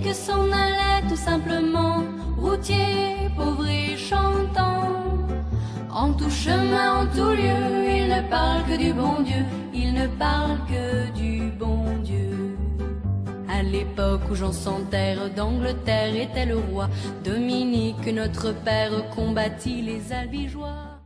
Dominique s'en allait tout simplement, routier, pauvre et chantant. En tout chemin, en tout lieu, il ne parle que du bon Dieu, il ne parle que du bon Dieu. À l'époque où Jean sans terre d'Angleterre était le roi, Dominique, notre père, combattit les albigeois.